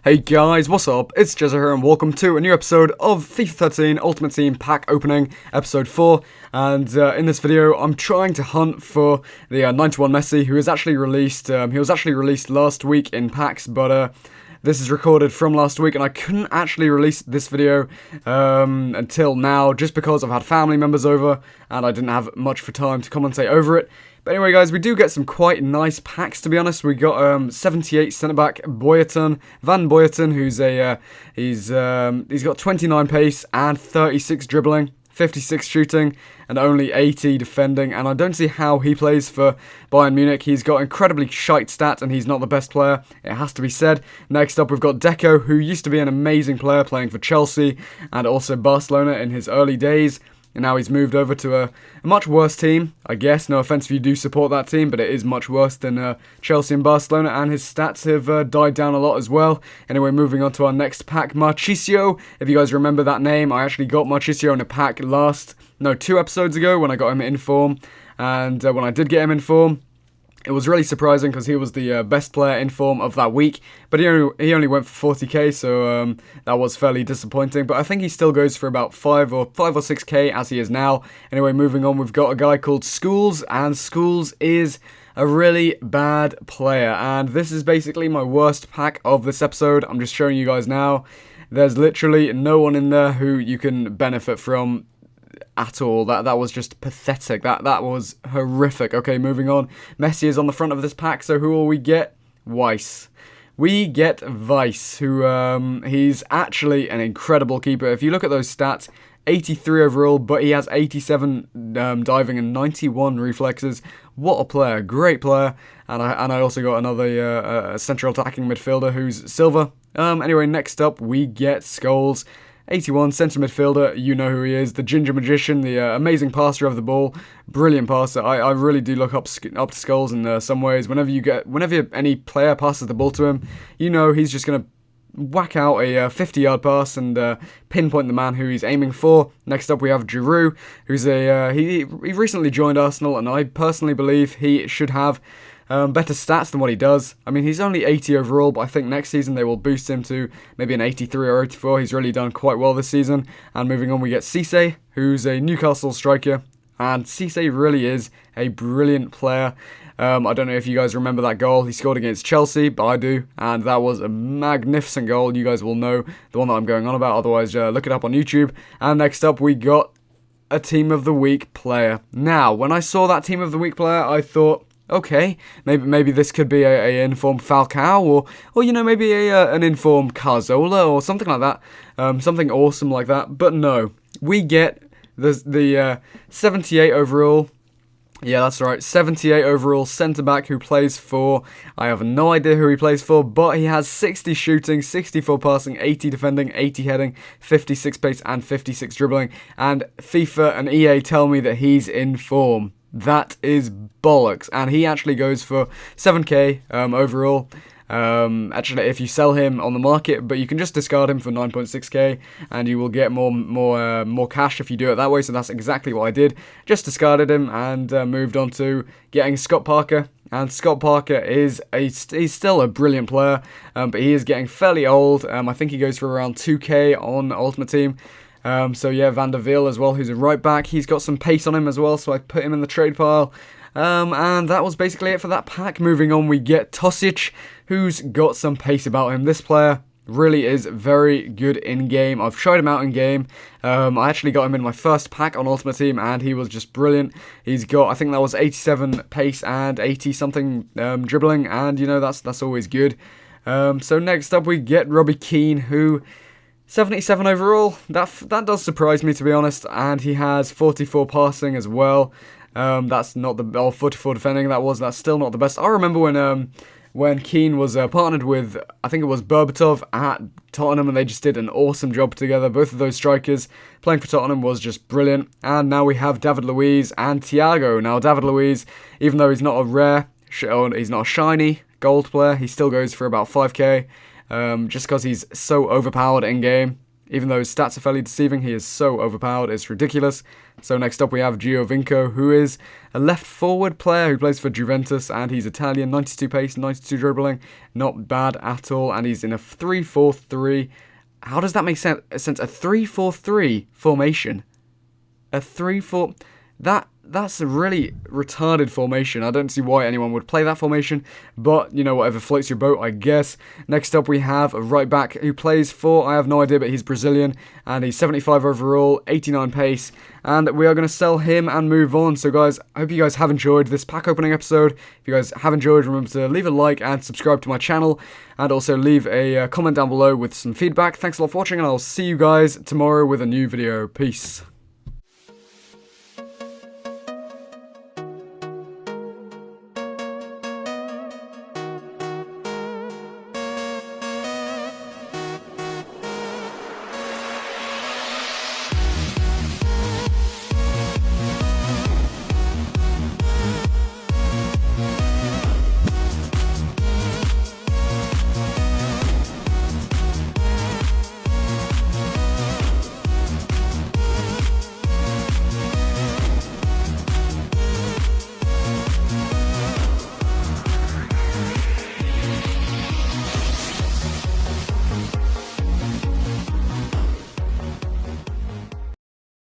Hey guys, what's up? It's Jezza here and welcome to a new episode of FIFA 13 Ultimate Team Pack Opening, Episode 4. And in this video, I'm trying to hunt for the 91 Messi, who is actually released. He was actually released last week in packs, but this is recorded from last week, and I couldn't actually release this video until now, just because I've had family members over, and I didn't have much for time to commentate over it. But anyway, guys, we do get some quite nice packs, to be honest. We got 78 centre-back Van Boyerton, who's he's got 29 pace and 36 dribbling, 56 shooting, and only 80 defending. And I don't see how he plays for Bayern Munich. He's got incredibly shite stats, and he's not the best player, it has to be said. Next up, we've got Deco, who used to be an amazing player playing for Chelsea and also Barcelona in his early days. And now he's moved over to a much worse team, I guess. No offense if you do support that team, but it is much worse than Chelsea and Barcelona, and his stats have died down a lot as well. Anyway, moving on to our next pack, Marchisio. If you guys remember that name, I actually got Marchisio in a pack 2 episodes ago when I got him in form. And when I did get him in form, it was really surprising because he was the best player in form of that week, but he only went for 40k, so that was fairly disappointing. But I think he still goes for about 5 or 6k as he is now. Anyway, moving on, we've got a guy called Schools, and Schools is a really bad player, and this is basically my worst pack of this episode. I'm just showing you guys now. There's literally no one in there who you can benefit from at all. That was just pathetic. That was horrific. Okay, moving on. Messi is on the front of this pack, so who will we get? Weiss. We get Weiss, who he's actually an incredible keeper. If you look at those stats, 83 overall, but he has 87 diving and 91 reflexes. What a player, great player. And I also got another central attacking midfielder who's silver. Anyway, next up we get Scholes. 81, centre midfielder, you know who he is, the ginger magician, the amazing passer of the ball, brilliant passer. I really do look up to Scholes in some ways. Whenever any player passes the ball to him, you know he's just going to whack out a 50-yard pass and pinpoint the man who he's aiming for. Next up we have Giroud, who's he recently joined Arsenal, and I personally believe he should have better stats than what he does. I mean, he's only 80 overall, but I think next season they will boost him to maybe an 83 or 84. He's really done quite well this season. And moving on, we get Cisse, who's a Newcastle striker. And Cisse really is a brilliant player. I don't know if you guys remember that goal he scored against Chelsea, but I do. And that was a magnificent goal. You guys will know the one that I'm going on about. Otherwise, look it up on YouTube. And next up, we got a Team of the Week player. Now, when I saw that Team of the Week player, I thought, okay, maybe this could be a informed Falcao, or you know, maybe an informed Cazorla or something like that, something awesome like that. But no, we get the 78 overall. Yeah, that's right, 78 overall centre-back who plays for, I have no idea who he plays for, but he has 60 shooting, 64 passing, 80 defending, 80 heading, 56 pace and 56 dribbling, and FIFA and EA tell me that he's in form. That is bollocks, and he actually goes for 7k overall. Actually, if you sell him on the market, but you can just discard him for 9.6k, and you will get more cash if you do it that way. So that's exactly what I did. Just discarded him and moved on to getting Scott Parker. And Scott Parker is he's still a brilliant player, but he is getting fairly old. I think he goes for around 2k on Ultimate Team. So yeah, Van der Veer as well, who's a right back. He's got some pace on him as well, so I put him in the trade pile. And that was basically it for that pack. Moving on, we get Tosic, who's got some pace about him. This player really is very good in-game. I've tried him out in-game. I actually got him in my first pack on Ultimate Team, and he was just brilliant. He's got, I think that was 87 pace and 80-something dribbling, and, you know, that's always good. So next up, we get Robbie Keane, who 77 overall, that does surprise me, to be honest, and he has 44 passing as well. That's not the 44 defending. That's still not the best. I remember when Keane was partnered with, I think it was Berbatov at Tottenham, and they just did an awesome job together. Both of those strikers playing for Tottenham was just brilliant. And now we have David Luiz and Thiago. Now David Luiz, even though he's not a rare, he's not a shiny gold player, he still goes for about 5k. Just because he's so overpowered in game. Even though his stats are fairly deceiving, he is so overpowered, it's ridiculous. So next up we have Giovinco, who is a left forward player who plays for Juventus, and he's Italian, 92 pace, 92 dribbling, not bad at all, and he's in a 3-4-3. How does that make sense? A 3-4-3 formation? A 3-4... That's a really retarded formation. I don't see why anyone would play that formation, but, you know, whatever floats your boat, I guess. Next up, we have a right back who plays for, I have no idea, but he's Brazilian, and he's 75 overall, 89 pace, and we are going to sell him and move on. So, guys, I hope you guys have enjoyed this pack opening episode. If you guys have enjoyed, remember to leave a like and subscribe to my channel, and also leave a comment down below with some feedback. Thanks a lot for watching, and I'll see you guys tomorrow with a new video. Peace.